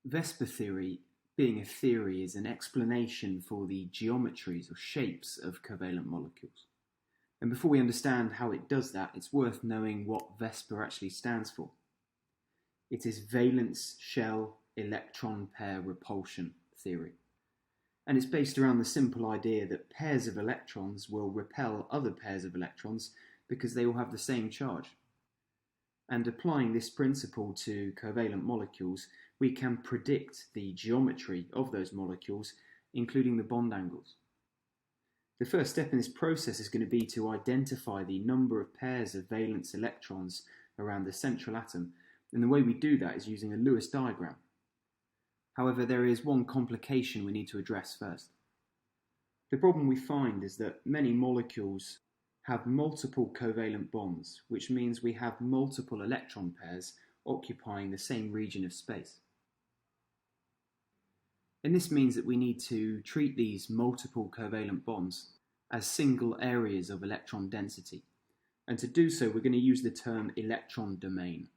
VSEPR theory, being a theory, is an explanation for the geometries or shapes of covalent molecules. And before we understand how it does that, it's worth knowing what VSEPR actually stands for. It is valence shell electron pair repulsion theory. And it's based around the simple idea that pairs of electrons will repel other pairs of electrons because they all have the same charge. And applying this principle to covalent molecules, we can predict the geometry of those molecules, including the bond angles. The first step in this process is going to be to identify the number of pairs of valence electrons around the central atom, and the way we do that is using a Lewis diagram. However, there is one complication we need to address first. The problem we find is that many molecules have multiple covalent bonds, which means we have multiple electron pairs occupying the same region of space. And this means that we need to treat these multiple covalent bonds as single areas of electron density. And to do so, we're going to use the term electron domain.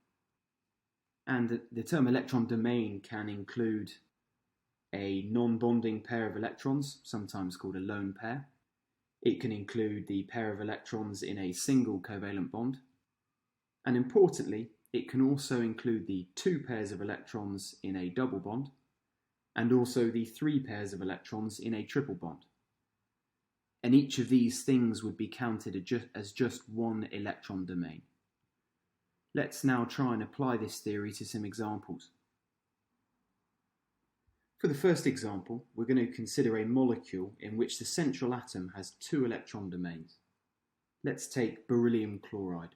And the term electron domain can include a non-bonding pair of electrons, sometimes called a lone pair. It can include the pair of electrons in a single covalent bond. And importantly, it can also include the two pairs of electrons in a double bond, and also the three pairs of electrons in a triple bond. And each of these things would be counted as just one electron domain. Let's now try and apply this theory to some examples. For the first example, we're going to consider a molecule in which the central atom has two electron domains. Let's take beryllium chloride.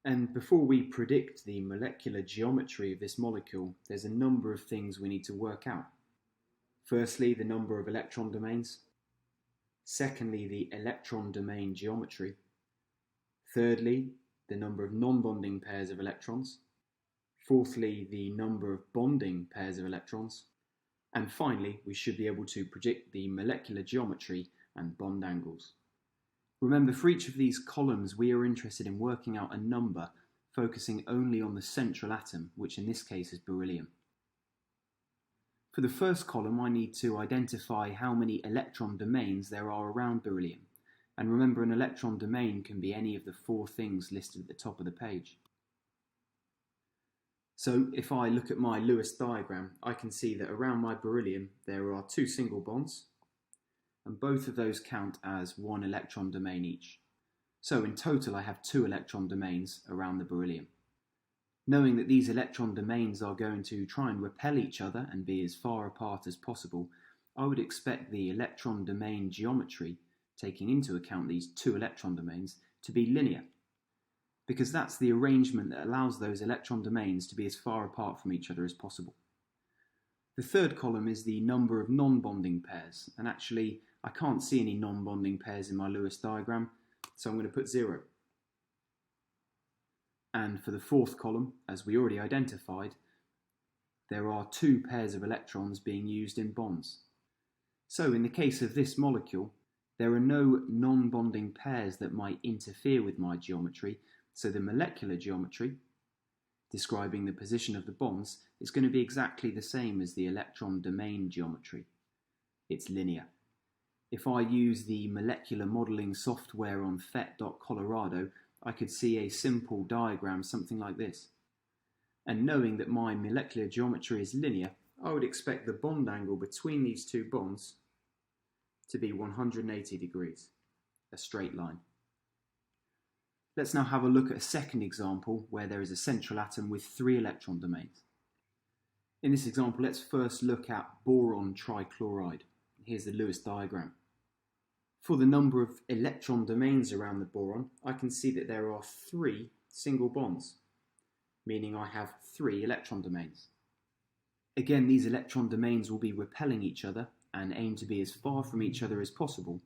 And before we predict the molecular geometry of this molecule, there's a number of things we need to work out. Firstly, the number of electron domains. Secondly, the electron domain geometry. Thirdly, the number of non-bonding pairs of electrons. Fourthly, the number of bonding pairs of electrons. And finally, we should be able to predict the molecular geometry and bond angles. Remember, for each of these columns, we are interested in working out a number focusing only on the central atom, which in this case is beryllium. For the first column, I need to identify how many electron domains there are around beryllium. And remember, an electron domain can be any of the four things listed at the top of the page. So if I look at my Lewis diagram, I can see that around my beryllium there are two single bonds, and both of those count as one electron domain each. So in total I have two electron domains around the beryllium. Knowing that these electron domains are going to try and repel each other and be as far apart as possible, I would expect the electron domain geometry, taking into account these two electron domains, to be linear, because that's the arrangement that allows those electron domains to be as far apart from each other as possible. The third column is the number of non-bonding pairs, and actually I can't see any non-bonding pairs in my Lewis diagram, so I'm going to put 0. And for the fourth column, as we already identified, there are two pairs of electrons being used in bonds. So in the case of this molecule, there are no non-bonding pairs that might interfere with my geometry, so the molecular geometry, describing the position of the bonds, is going to be exactly the same as the electron domain geometry. It's linear. If I use the molecular modelling software on phet.colorado, I could see a simple diagram something like this. And knowing that my molecular geometry is linear, I would expect the bond angle between these two bonds to be 180 degrees, a straight line. Let's now have a look at a second example where there is a central atom with three electron domains. In this example, let's first look at boron trichloride. Here's the Lewis diagram. For the number of electron domains around the boron, I can see that there are three single bonds, meaning I have three electron domains. Again, these electron domains will be repelling each other and aim to be as far from each other as possible,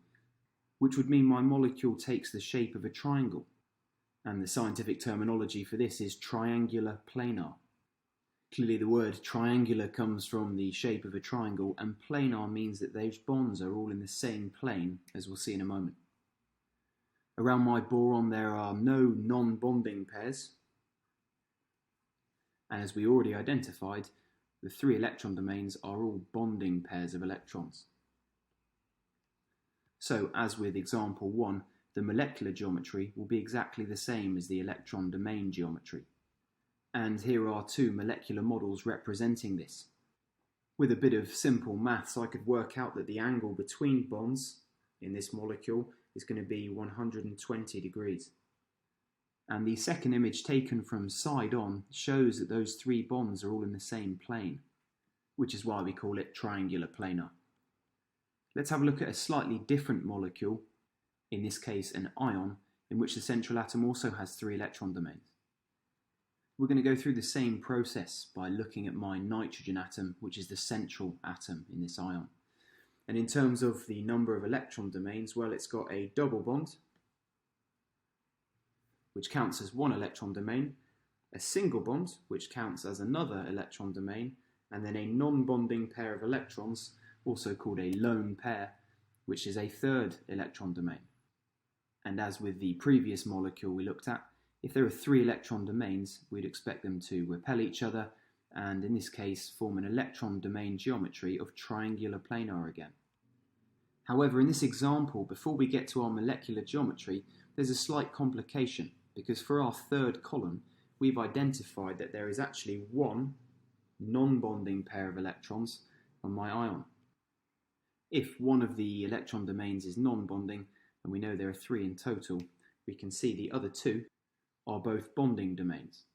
which would mean my molecule takes the shape of a triangle. And the scientific terminology for this is triangular planar. Clearly the word triangular comes from the shape of a triangle, and planar means that those bonds are all in the same plane, as we'll see in a moment. Around my boron there are no non-bonding pairs, And as we already identified, the 3 electron domains are all bonding pairs of electrons. So, as with example 1, the molecular geometry will be exactly the same as the electron domain geometry. And here are 2 molecular models representing this. With a bit of simple maths, I could work out that the angle between bonds in this molecule is going to be 120 degrees. And the second image taken from side on shows that those 3 bonds are all in the same plane, which is why we call it triangular planar. Let's have a look at a slightly different molecule, in this case an ion, in which the central atom also has 3 electron domains. We're going to go through the same process by looking at my nitrogen atom, which is the central atom in this ion. And in terms of the number of electron domains, well, it's got a double bond, which counts as 1 electron domain, a single bond, which counts as another electron domain, and then a non-bonding pair of electrons, also called a lone pair, which is a 3rd electron domain. And as with the previous molecule we looked at, if there are 3 electron domains, we'd expect them to repel each other, and in this case form an electron domain geometry of triangular planar again. However, in this example, before we get to our molecular geometry, there's a slight complication, because for our 3rd column, we've identified that there is actually 1 non-bonding pair of electrons on my ion. If one of the electron domains is non-bonding, and we know there are 3 in total, we can see the other 2 are both bonding domains.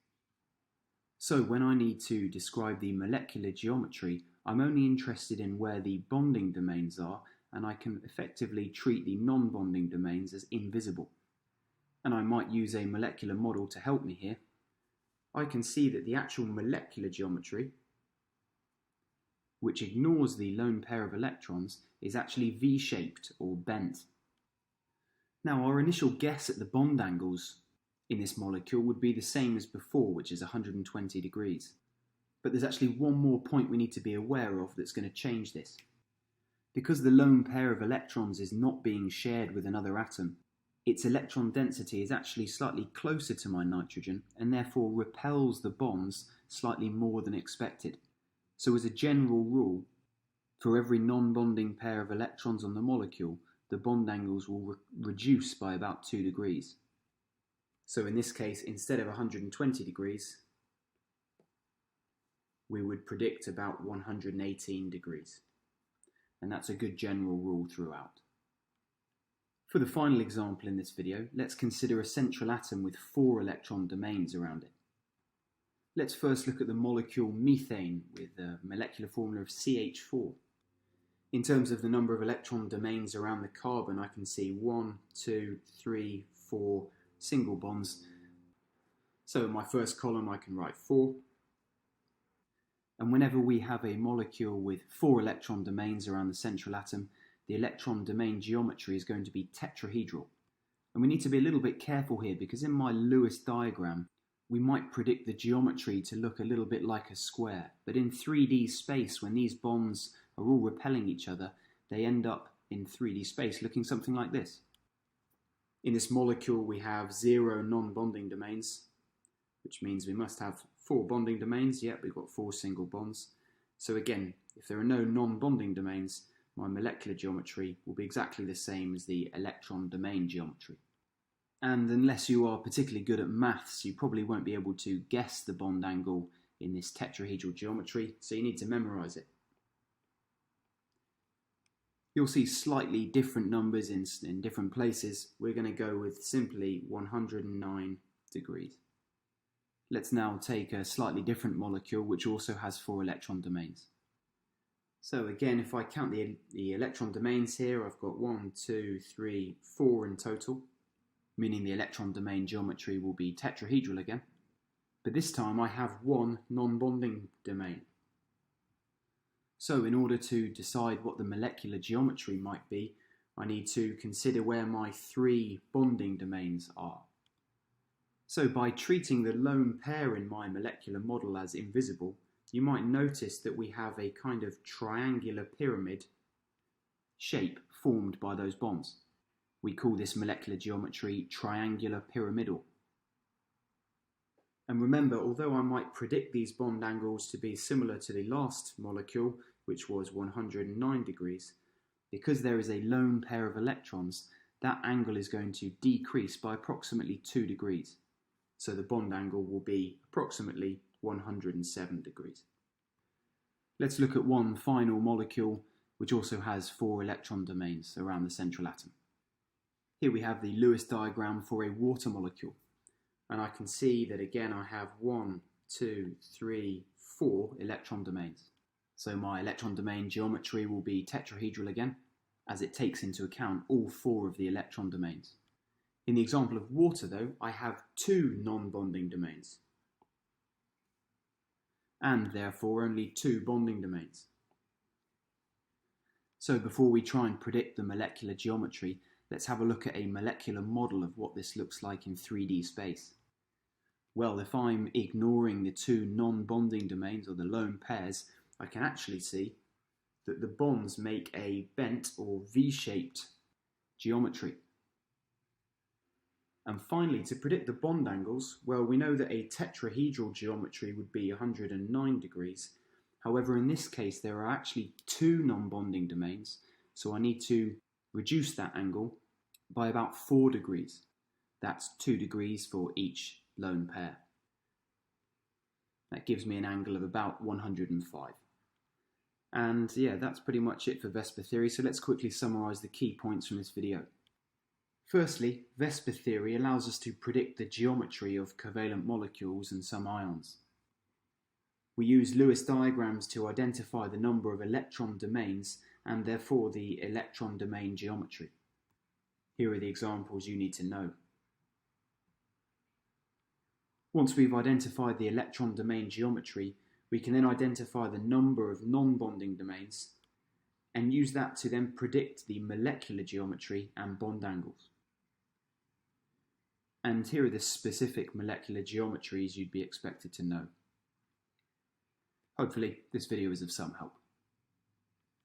So when I need to describe the molecular geometry, I'm only interested in where the bonding domains are, and I can effectively treat the non-bonding domains as invisible. And I might use a molecular model to help me here. I can see that the actual molecular geometry, which ignores the lone pair of electrons, is actually V-shaped or bent. Now, our initial guess at the bond angles in this molecule would be the same as before, which is 120 degrees. But there's actually one more point we need to be aware of that's going to change this. Because the lone pair of electrons is not being shared with another atom, its electron density is actually slightly closer to my nitrogen and therefore repels the bonds slightly more than expected. So as a general rule, for every non-bonding pair of electrons on the molecule, the bond angles will reduce by about 2 degrees. So in this case, instead of 120 degrees, we would predict about 118 degrees. And that's a good general rule throughout. For the final example in this video, let's consider a central atom with 4 electron domains around it. Let's first look at the molecule methane with the molecular formula of CH4. In terms of the number of electron domains around the carbon, I can see 1, 2, 3, 4 single bonds. So in my first column I can write 4. And whenever we have a molecule with 4 electron domains around the central atom, the electron domain geometry is going to be tetrahedral. And we need to be a little bit careful here, because in my Lewis diagram, we might predict the geometry to look a little bit like a square. But in 3D space, when these bonds are all repelling each other, they end up in 3D space looking something like this. In this molecule, we have 0 non-bonding domains, which means we must have 4 bonding domains. Yep, we've got 4 single bonds. So again, if there are no non-bonding domains, my molecular geometry will be exactly the same as the electron domain geometry. And unless you are particularly good at maths, you probably won't be able to guess the bond angle in this tetrahedral geometry, so you need to memorize it. You'll see slightly different numbers in different places. We're going to go with simply 109 degrees. Let's now take a slightly different molecule which also has 4 electron domains. So again, if I count the electron domains here, I've got 1, 2, 3, 4 in total, meaning the electron domain geometry will be tetrahedral again. But this time I have 1 non-bonding domain. So in order to decide what the molecular geometry might be, I need to consider where my 3 bonding domains are. So by treating the lone pair in my molecular model as invisible, you might notice that we have a kind of triangular pyramid shape formed by those bonds. We call this molecular geometry triangular pyramidal. And remember, although I might predict these bond angles to be similar to the last molecule, which was 109 degrees, because there is a lone pair of electrons, that angle is going to decrease by approximately 2 degrees. So the bond angle will be approximately 107 degrees. Let's look at one final molecule which also has 4 electron domains around the central atom. Here we have the Lewis diagram for a water molecule. And I can see that again I have 1, 2, 3, 4 electron domains. So my electron domain geometry will be tetrahedral again, as it takes into account all 4 of the electron domains. In the example of water though, I have 2 non-bonding domains, and therefore only 2 bonding domains. So before we try and predict the molecular geometry, let's have a look at a molecular model of what this looks like in 3D space. Well, if I'm ignoring the 2 non-bonding domains, or the lone pairs, I can actually see that the bonds make a bent or V-shaped geometry. And finally, to predict the bond angles, well, we know that a tetrahedral geometry would be 109 degrees. However, in this case, there are actually 2 non-bonding domains, so I need to reduce that angle by about 4 degrees. That's 2 degrees for each lone pair. That gives me an angle of about 105. And yeah, that's pretty much it for VSEPR theory, so let's quickly summarise the key points from this video. Firstly, VSEPR theory allows us to predict the geometry of covalent molecules and some ions. We use Lewis diagrams to identify the number of electron domains and therefore the electron domain geometry. Here are the examples you need to know. Once we've identified the electron domain geometry, we can then identify the number of non-bonding domains and use that to then predict the molecular geometry and bond angles. And here are the specific molecular geometries you'd be expected to know. Hopefully, this video is of some help.